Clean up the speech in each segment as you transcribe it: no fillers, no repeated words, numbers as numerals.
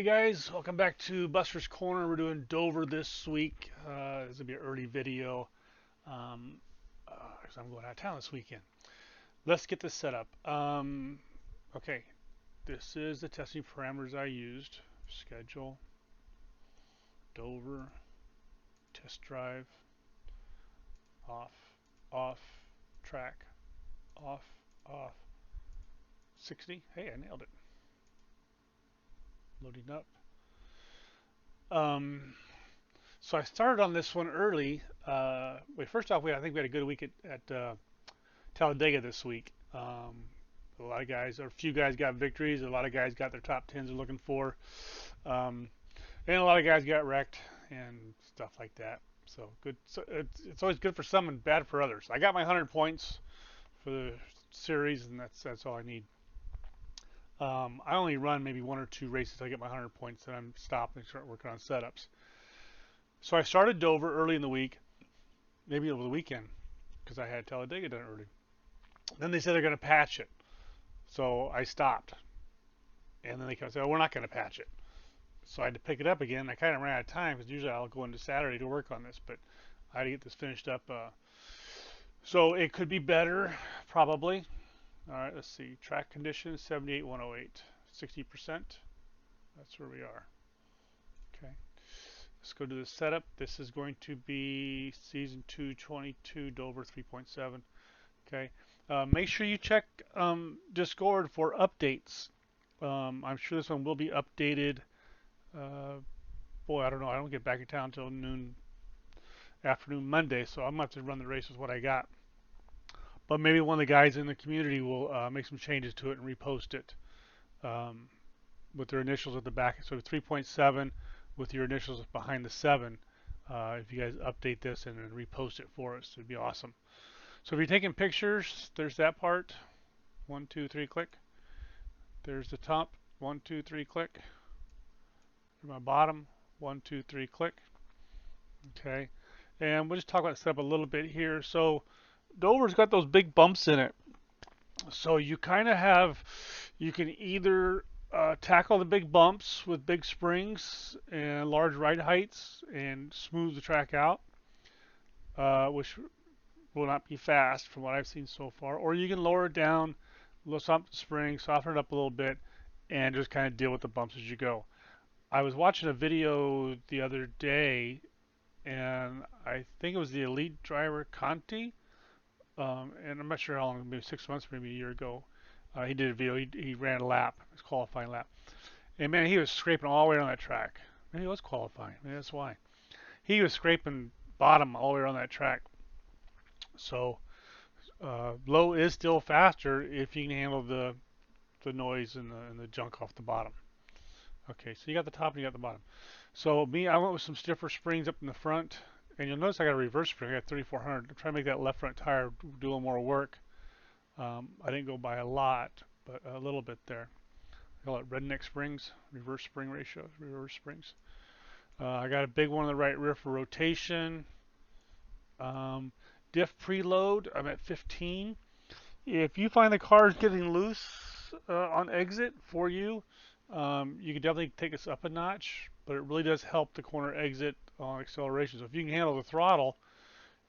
Hey guys, welcome back to Buster's Corner. We're doing Dover this week. This will be an early video um, because I'm going out of town this weekend. Let's get this set up. Okay, this is the testing parameters I used. Schedule, Dover, test drive, off, off, track, off, off, 60. Hey, I nailed it. Loading up. Um, So I started on this one early. First off, I think we had a good week at Talladega this week. A lot of guys, or a few guys, got victories. A lot of guys got their top tens they're looking for, um, and a lot of guys got wrecked and stuff like that. So good. So it's always good for some and bad for others. I got my 100 points for the series, and that's all I need. I only run maybe one or two races till I get my 100 points, and I'm stopped and start working on setups. So I started Dover early in the week, maybe over the weekend, because I had Talladega done early. Then they said they're going to patch it. So I stopped. And then they said, oh, we're not going to patch it. So I had to pick it up again. I kind of ran out of time because usually I'll go into Saturday to work on this, but I had to get this finished up. So it could be better, probably. All right, let's see. Track conditions, 78,108, 60%. That's where we are. Okay. Let's go to the setup. This is going to be Season 222 Dover 3.7. Okay. Make sure you check Discord for updates. I'm sure this one will be updated. Boy, I don't know. I don't get back in town until afternoon Monday, so I'm going to have to run the race with what I got. But maybe one of the guys in the community will make some changes to it and repost it with their initials at the back. So 3.7 with your initials behind the 7. If you guys update this and then repost it for us, it'd be awesome. So if you're taking pictures, there's that part. 1, 2, 3, click. There's the top. 1, 2, 3, click. There's my bottom. 1, 2, 3, click. Okay. And we'll just talk about the setup a little bit here. So Dover's got those big bumps in it. So you kind of have, you can either tackle the big bumps with big springs and large ride heights and smooth the track out, which will not be fast from what I've seen so far. Or you can lower it down, soften the spring, soften it up a little bit, and just kind of deal with the bumps as you go. I was watching a video the other day, and I think it was the elite driver Conti, and I'm not sure how long, maybe 6 months, maybe a year ago. He did a video. He ran a lap, his qualifying lap, and man, he was scraping all the way around that track. Maybe he was qualifying. Maybe that's why he was scraping bottom all the way around that track. So low is still faster if you can handle the noise and the junk off the bottom. Okay, so you got the top and you got the bottom. So me, I went with some stiffer springs up in the front, and you'll notice I got a reverse spring. I got 3400. I'm trying to make that left front tire do a little more work. I didn't go by a lot, but a little bit there. I call it redneck springs, reverse spring ratio, reverse springs. I got a big one on the right rear for rotation. Diff preload, I'm at 15. If you find the car is getting loose on exit for you, you can definitely take this up a notch, but it really does help the corner exit on acceleration. So if you can handle the throttle,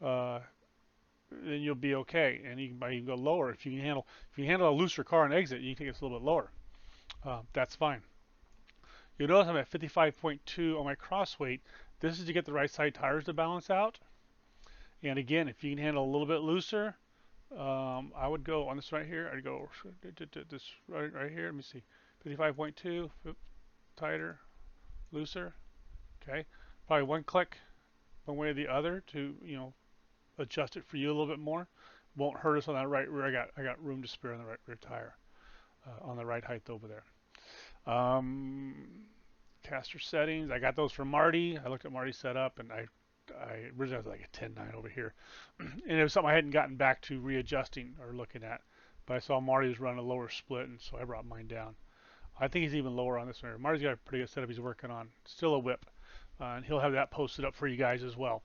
then you'll be okay, and you can go lower if you can handle a looser car on exit. You can take it a little bit lower. That's fine. You'll notice I'm at 55.2 on my cross weight. This is to get the right side tires to balance out. And again, if you can handle a little bit looser, I would go on this right here. I'd go this right here. Let me see, 55.2, tighter, looser. Okay, probably one click, one way or the other to adjust it for you a little bit more. Won't hurt us on that right rear. I got room to spare on the right rear tire, on the right height over there. Caster settings, I got those from Marty. I looked at Marty's setup, and I originally was like a 10.9 over here, and it was something I hadn't gotten back to readjusting or looking at. But I saw Marty was running a lower split, and so I brought mine down. I think he's even lower on this one. Marty's got a pretty good setup he's working on. Still a whip, and he'll have that posted up for you guys as well.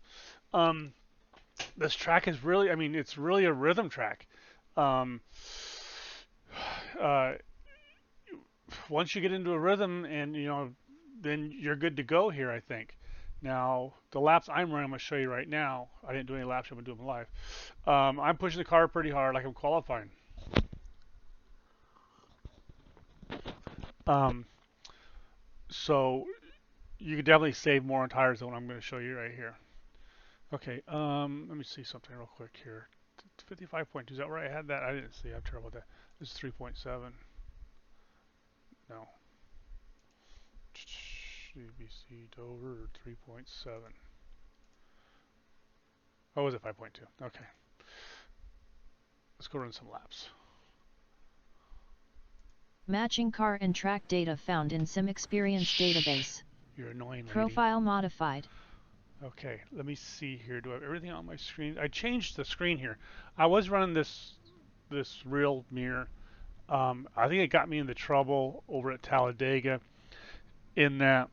This track is really, I mean, it's really a rhythm track. Once you get into a rhythm and then you're good to go here, I think. Now, the laps I'm running, I'm going to show you right now. I didn't do any laps, I'm going to do them live. I'm pushing the car pretty hard, like I'm qualifying. So you could definitely save more on tires than what I'm going to show you right here. Okay, let me see something real quick here. 55.2, is that where I had that? I didn't see, I'm terrible with that. This is 3.7. No. ABC Dover 3.7. Oh, was it 5.2? Okay. Let's go run some laps. Matching car and track data found in Sim Experience database. You're annoying, lady. Profile modified. Okay, let me see here. Do I have everything on my screen? I changed the screen here. I was running this real mirror. I think it got me into trouble over at Talladega in that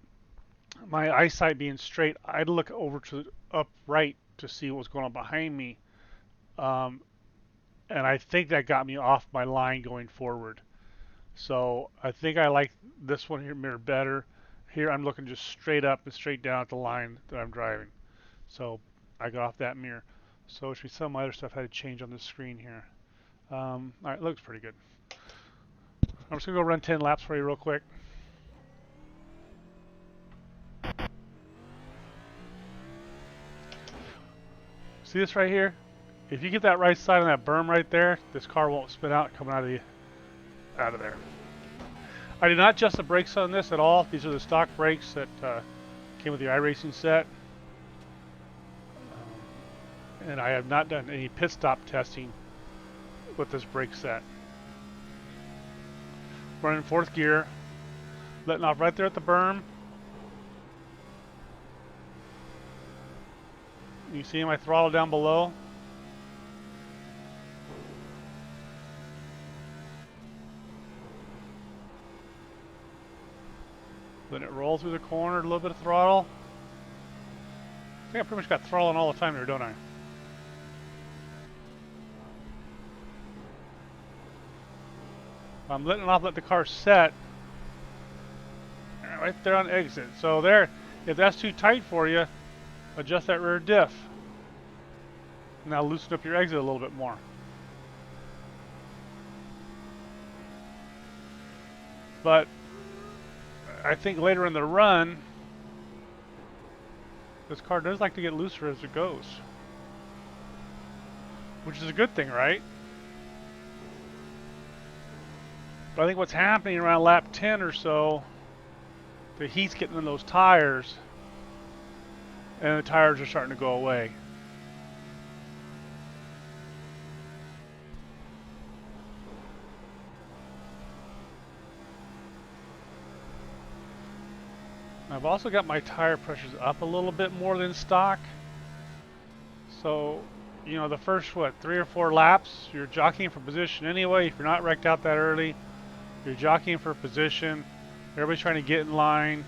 my eyesight being straight, I'd look over to up right to see what was going on behind me. And I think that got me off my line going forward. So I think I like this one here mirror better. Here I'm looking just straight up and straight down at the line that I'm driving. So I got off that mirror. So it should be some other stuff I had to change on the screen here. Alright, looks pretty good. I'm just going to go run 10 laps for you real quick. See this right here? If you get that right side on that berm right there, this car won't spin out coming out of there. I did not adjust the brakes on this at all. These are the stock brakes that came with the Iracing set. And I have not done any pit stop testing with this brake set. Running 4th gear, letting off right there at the berm. You see my throttle down below? Letting it roll through the corner, a little bit of throttle. I think I pretty much got throttle on all the time there, don't I? I'm letting off, let the car set. Right there on exit. So there, if that's too tight for you, adjust that rear diff. Now loosen up your exit a little bit more. But I think later in the run, this car does like to get looser as it goes. Which is a good thing, right? But I think what's happening around lap 10 or so, the heat's getting in those tires, and the tires are starting to go away. I've also got my tire pressures up a little bit more than stock. So, you know, the first, 3 or 4 laps, you're jockeying for position anyway. If you're not wrecked out that early, you're jockeying for position. Everybody's trying to get in line.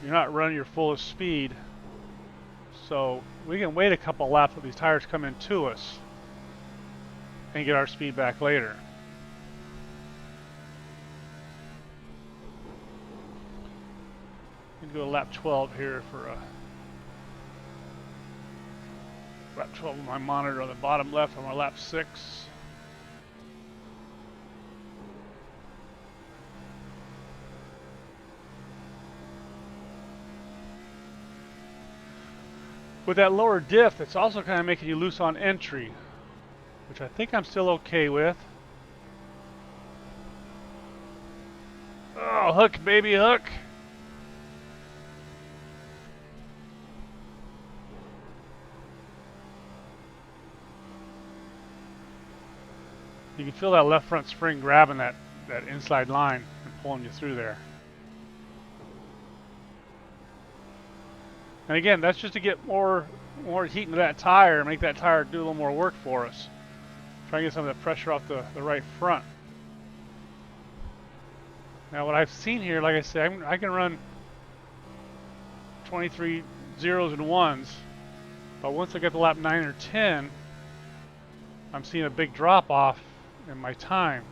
You're not running your fullest speed. So we can wait a couple laps till these tires come into us and get our speed back later. I'm going to go to lap 12 here for lap 12 on my monitor on the bottom left on my lap 6. With that lower diff, it's also kind of making you loose on entry, which I think I'm still okay with. Oh, hook, baby, hook. You can feel that left front spring grabbing that inside line and pulling you through there. And again, that's just to get more heat into that tire and make that tire do a little more work for us. Try and get some of that pressure off the right front. Now what I've seen here, like I said, I can run 23 zeros and ones, but once I get to lap 9 or 10, I'm seeing a big drop off in my time.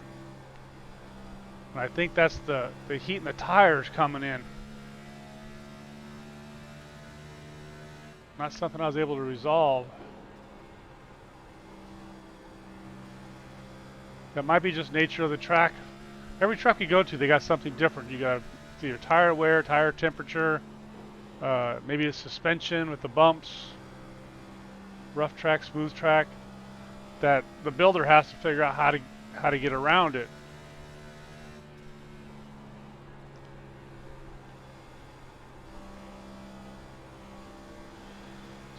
And I think that's the heat in the tires coming in. Not something I was able to resolve. That might be just nature of the track. Every truck you go to, they got something different. You got either tire wear, tire temperature, maybe the suspension with the bumps, rough track, smooth track. That the builder has to figure out how to get around it.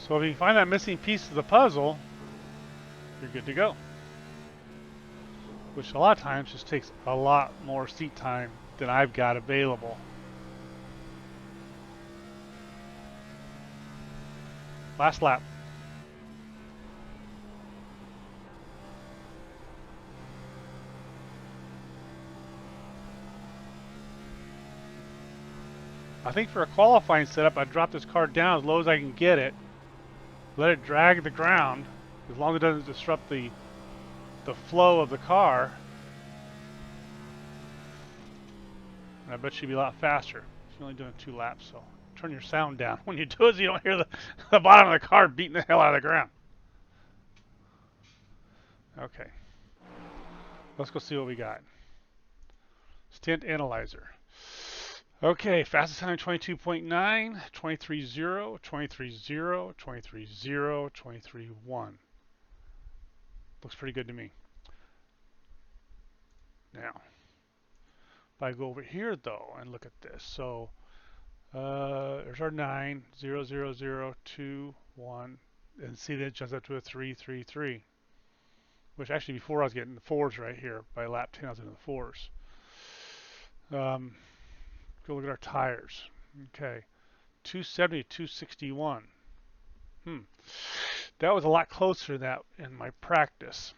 So if you find that missing piece of the puzzle, you're good to go. Which a lot of times just takes a lot more seat time than I've got available. Last lap. I think for a qualifying setup, I'd drop this car down as low as I can get it, let it drag the ground, as long as it doesn't disrupt the flow of the car. And I bet you'd be a lot faster. You're only doing 2 laps, so turn your sound down when you do it so you don't hear the bottom of the car beating the hell out of the ground. Okay. Let's go see what we got. Stint analyzer. Okay, fastest time 22.9, 23.0, 23.0, 23.0, 23.1. Looks pretty good to me. Now, if I go over here though and look at this, so there's our 9, 0, 0, 0, 2, 1, and see that it jumps up to a 3, 3, 3. Which actually before I was getting the 4s right here. By lap 10 I was in the 4s. Go look at our tires. Okay, 270, 261. That was a lot closer to that in my practice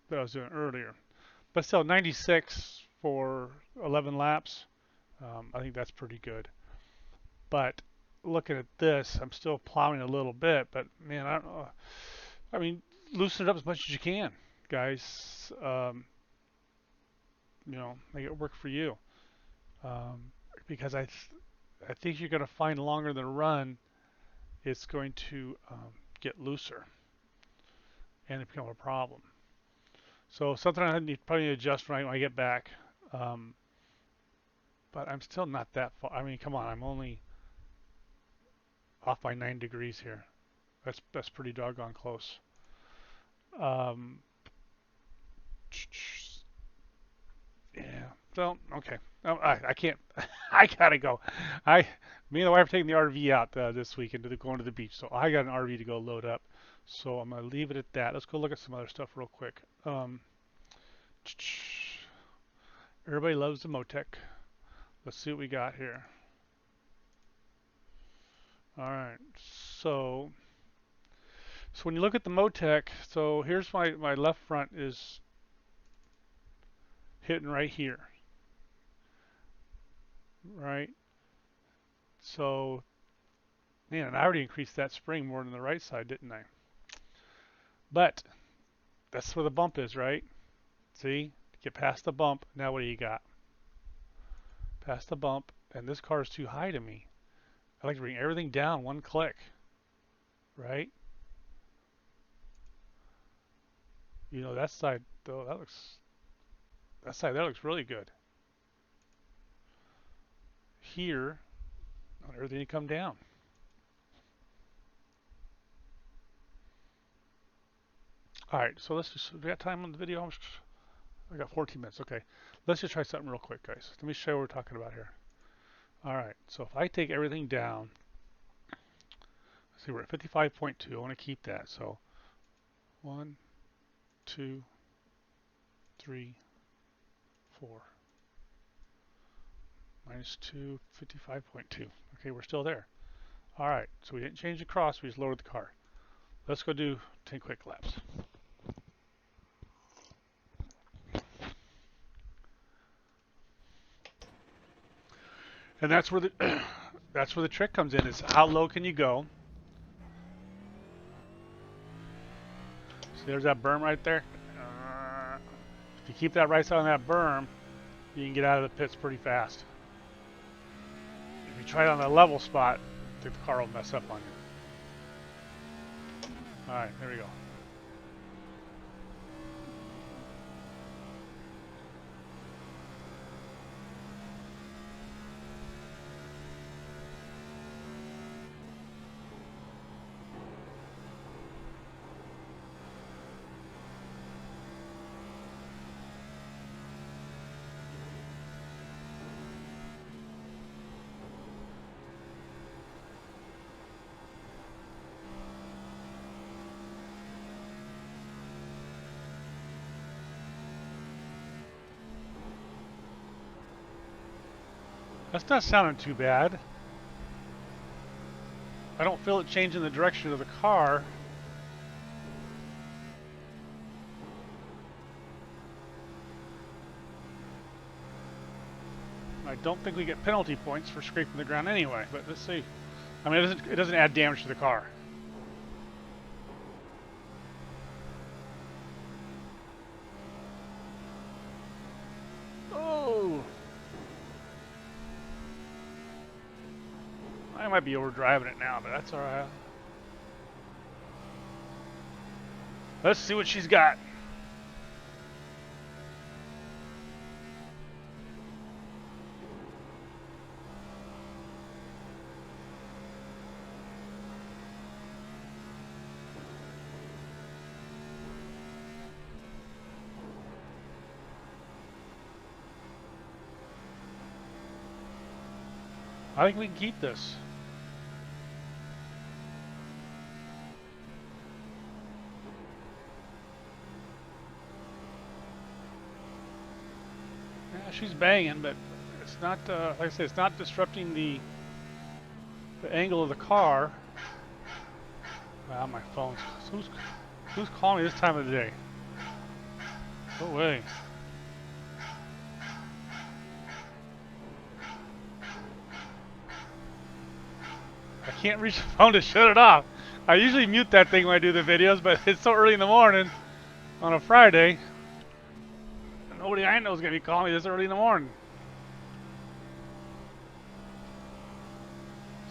that I was doing earlier. But still, 96 for 11 laps. I think that's pretty good. But looking at this, I'm still plowing a little bit. But man, I don't know. I mean, loosen it up as much as you can, guys. You know, make it work for you. Because I think you're going to find longer than a run, it's going to get looser and it become a problem. So something I probably need to adjust when I get back. But I'm still not that far. I mean, come on, I'm only off by 9 degrees here. That's pretty doggone close. Yeah. So okay. I can't. I gotta go. Me and the wife are taking the RV out this weekend to going to the beach, so I got an RV to go load up. So I'm gonna leave it at that. Let's go look at some other stuff real quick. Everybody loves the Motec. Let's see what we got here. All right. So when you look at the Motec, so here's my left front is hitting right here. Right. So, man, and I already increased that spring more than the right side, didn't I? But that's where the bump is, right? See? Get past the bump. Now what do you got? Past the bump, and this car is too high to me. I like to bring everything down one click, right? You know, that side, though, that side there looks really good. Here, I want everything to come down. All right, so let's just, we got time on the video? I got 14 minutes, okay. Let's just try something real quick, guys. Let me show you what we're talking about here. All right, so if I take everything down, let's see, we're at 55.2. I want to keep that. So 1, 2, 3, 4. Minus 2, 55.2. Okay, we're still there. All right, so we didn't change the cross, we just lowered the car. Let's go do 10 quick laps. And that's where the that's where the trick comes in, is how low can you go? See, there's that berm right there. If you keep that right side on that berm, you can get out of the pits pretty fast. If you try it on a level spot, I think the car will mess up on you. All right, there we go. That's not sounding too bad. I don't feel it changing the direction of the car. I don't think we get penalty points for scraping the ground anyway, but let's see. I mean, it doesn't add damage to the car. Oh! I might be overdriving it now, but that's alright. Let's see what she's got. I think we can keep this. Yeah, she's banging, but it's not, like I said, it's not disrupting the angle of the car. Wow, my phone. Who's calling me this time of the day? Go away. I can't reach the phone to shut it off. I usually mute that thing when I do the videos, but it's so early in the morning on a Friday. Nobody I know is going to be calling me this early in the morning.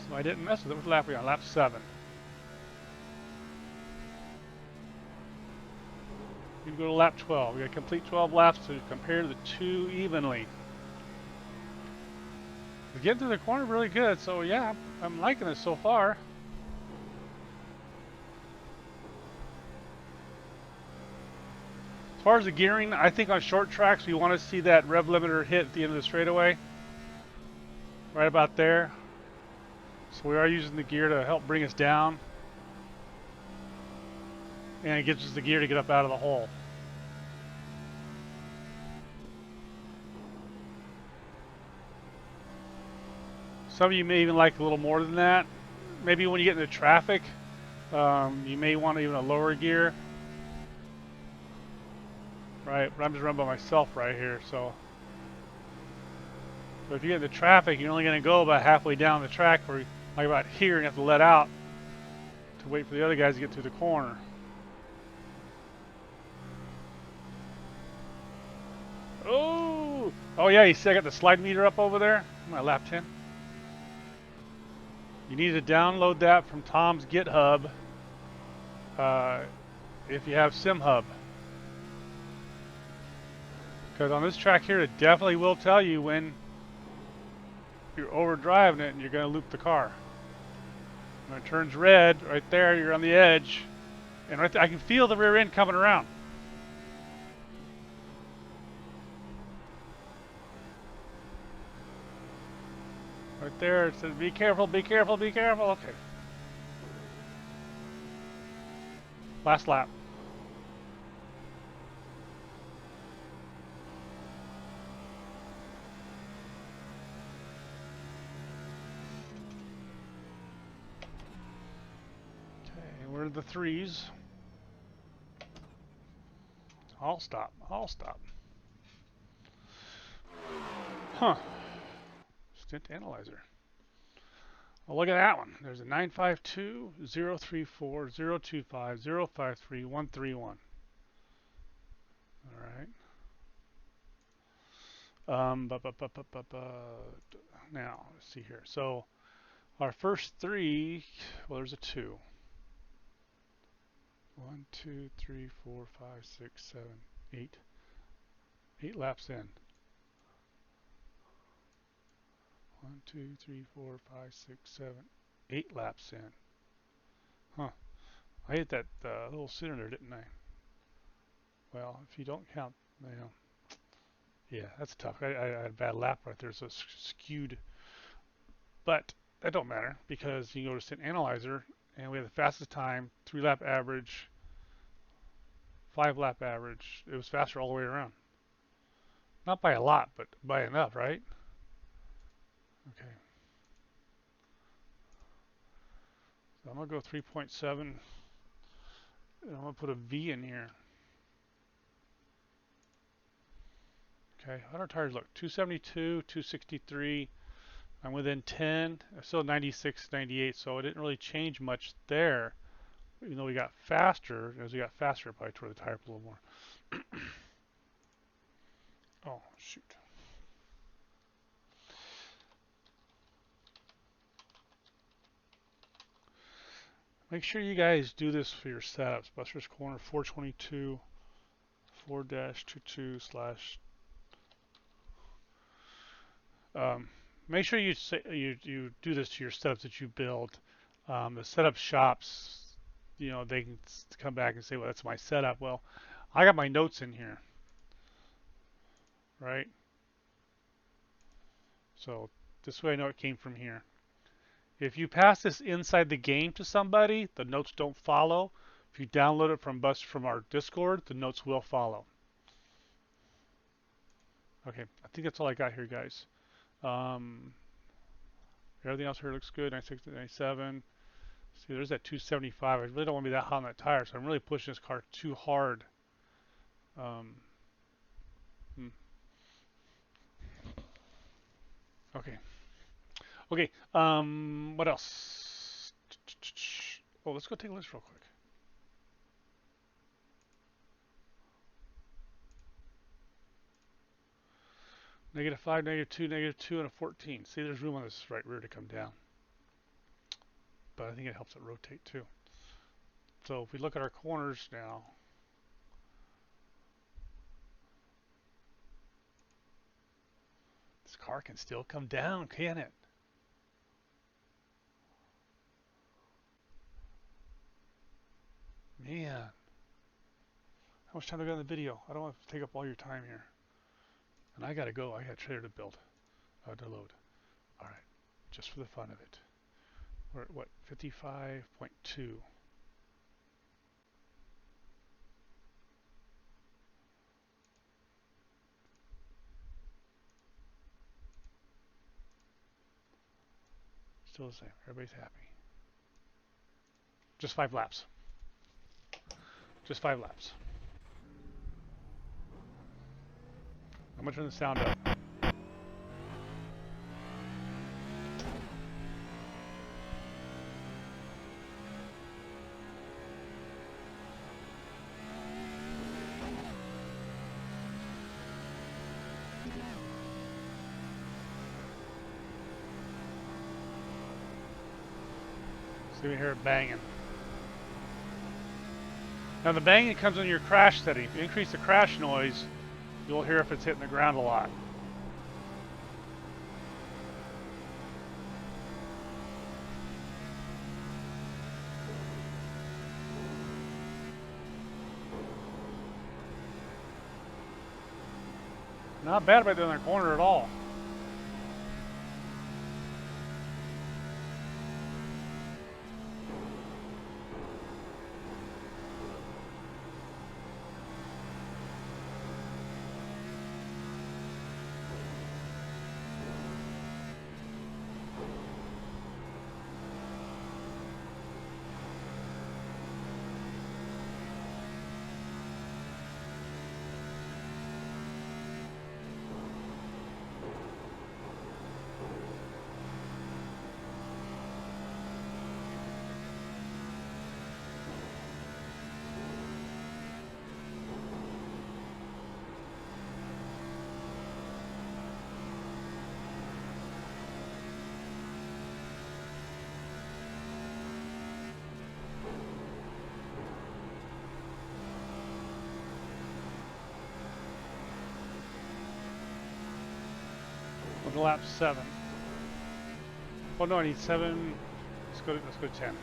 So I didn't mess with it. What lap are we on? Lap 7. You go to lap 12. We got to complete 12 laps to compare the two evenly. We're getting through the corner really good, so yeah, I'm liking it so far. As far as the gearing, I think on short tracks we want to see that rev limiter hit at the end of the straightaway. Right about there. So we are using the gear to help bring us down. And it gives us the gear to get up out of the hole. Some of you may even like a little more than that. Maybe when you get into traffic, you may want even a lower gear. Right, but I'm just running by myself right here, so if you get into traffic, you're only going to go about halfway down the track, or like about here, and you have to let out to wait for the other guys to get through the corner. Oh yeah, you see I got the slide meter up over there? I'm at lap 10. You need to download that from Tom's GitHub if you have SimHub. Because on this track here, it definitely will tell you when you're overdriving it and you're going to loop the car. When it turns red, right there, you're on the edge. And right there, I can feel the rear end coming around. Right there, it says, be careful, be careful, be careful. Okay. Last lap. Okay, where are the threes? I'll stop. I'll stop. Huh. Stint analyzer. Well, look at that one. There's a 952, 034, 025, 053, 131. All right. Now, let's see here. So, our first three, well, there's a 2. 1, 2, 3, 4, 5, 6, 7, 8. 8 laps in. 1, 2, 3, 4, 5, 6, 7, 8 laps in. Huh. I hit that little cylinder, didn't I? Well, if you don't count, you know, yeah, that's tough. I had a bad lap right there, so it's skewed. But that don't matter because you can go to Stint Analyzer, and we have the fastest time, 3 lap average, 5 lap average. It was faster all the way around. Not by a lot, but by enough, right? Okay. So I'm gonna go 3.7, and I'm gonna put a V in here. Okay, how do our tires look? 272, 263. I'm within 10. I'm still 96, 98, so it didn't really change much there. Even though we got faster, as we got faster, it probably tore the tire up a little more. Oh, shoot. Make sure you guys do this for your setups. Buster's Corner 422 4-22 slash. Make sure you do this to your setups that you build. The setup shops, they can come back and say, well, that's my setup. Well, I got my notes in here, right? So this way I know it came from here. If you pass this inside the game to somebody, the notes don't follow. If you download it from our Discord, the notes will follow. Okay, I think that's all I got here, guys. Um, Everything else here looks good. 96 to 97. See, there's that 275. I really don't want to be that hot on that tire, so I'm really pushing this car too hard. Um, hmm. Okay. Okay. What else? Oh, let's go take a list real quick. -5, -2, -2, and a 14. See, there's room on this right rear to come down. But I think it helps it rotate too. So if we look at our corners now, this car can still come down, can it? Man, how much time do I got in the video? I don't want to take up all your time here. And I gotta go. I got a trailer to build, to load. All right, just for the fun of it. We're at what, 55.2. Still the same. Everybody's happy. Just 5 laps. Just 5 laps. I'm gonna turn the sound up. So you hear it banging. Now the banging comes in your crash setting. If you increase the crash noise, you'll hear if it's hitting the ground a lot. Not bad right there in that corner at all. to lap 7. Oh no, I need 7. Let's go to 10.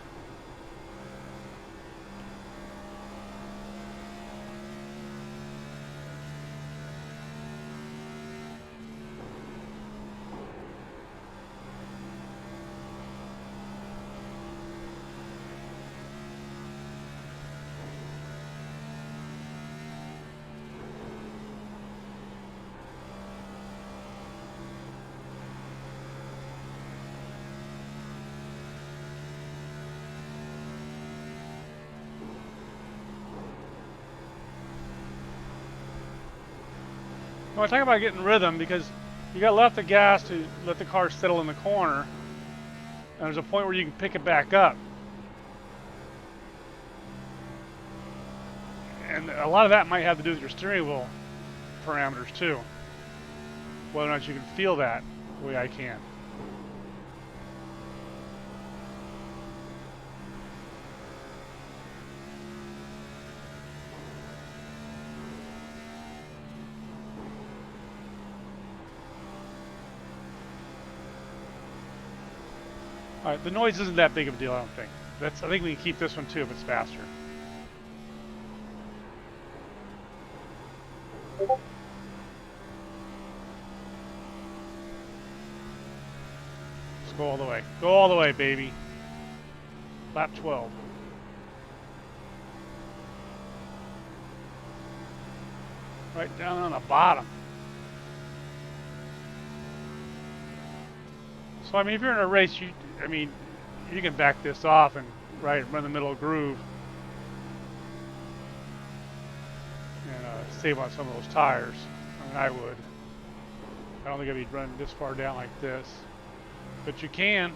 Well, I talk about getting rhythm because you got to let the gas to let the car settle in the corner, and there's a point where you can pick it back up. And a lot of that might have to do with your steering wheel parameters too. Whether or not you can feel that the way I can. All right, the noise isn't that big of a deal, I don't think. I think we can keep this one too if it's faster. Let's go all the way. Go all the way, baby. Lap 12. Right down on the bottom. So I mean, if you're in a race, you can back this off and run the middle groove and save on some of those tires. I mean, I would. I don't think I'd be running this far down like this, but you can.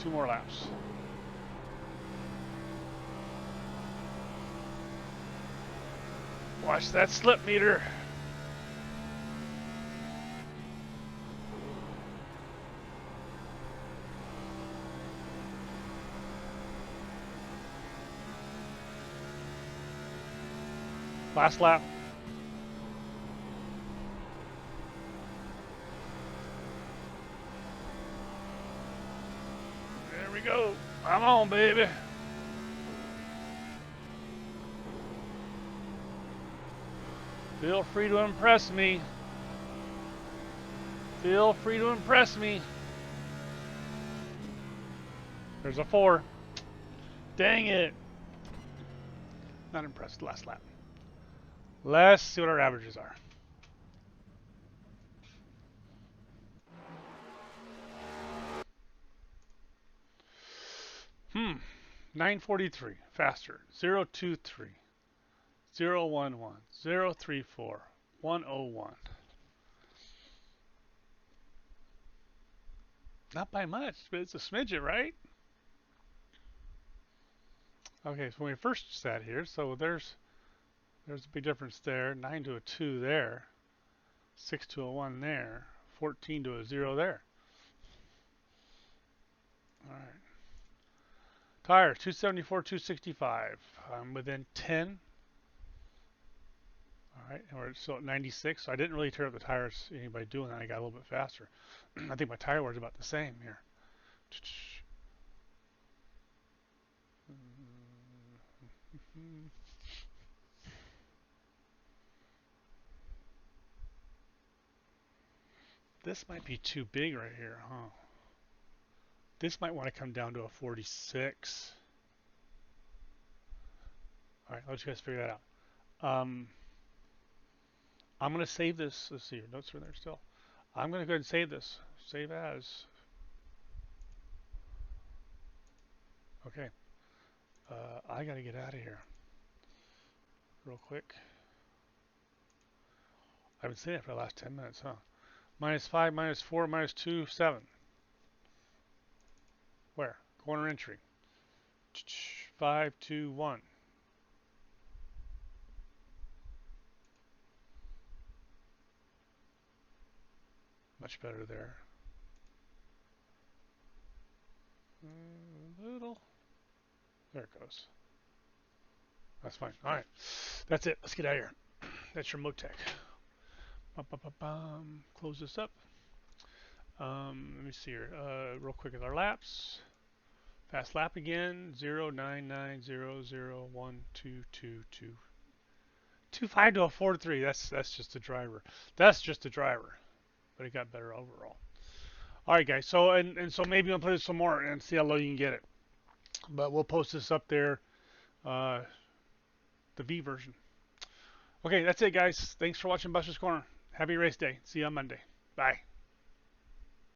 Two more laps. Watch that slip meter. Last lap. There we go. I'm on, baby. Feel free to impress me. Feel free to impress me. There's a 4. Dang it. Not impressed. Last lap. Let's see what our averages are. Hmm. 943. Faster. 023. 011. 034. 101. Not by much, but it's a smidget, right? Okay, so when we first sat here, so there's a big difference there. 9 to a 2 there. 6 to a 1 there. 14 to a 0 there. All right. Tires, 274, 265. I'm within 10. All right, and we're still at 96. So I didn't really tear up the tires any by doing that. I got a little bit faster. I think my tire wear is about the same here. This might be too big right here, huh? This might want to come down to a 46. All right, let you guys figure that out. I'm going to save this. Let's see, your notes are there still. I'm going to go ahead and save this. Save as. Okay. I got to get out of here real quick. I've been saying it for the last 10 minutes, huh? -5, -4, -2, 7. Where? Corner entry. 5, 2, 1. Much better there. A little. There it goes. That's fine. All right. That's it. Let's get out of here. That's your Motec. Close this up. Let me see here. Real quick, is our laps. Fast lap again. 099001222. 25 to a 4-3. That's just a driver. That's just a driver. But it got better overall. All right, guys. So so maybe I'll play some more and see how low you can get it. But we'll post this up there. Uh, the V version. Okay, that's it, guys. Thanks for watching Buster's Corner. Happy race day. See you on Monday. Bye.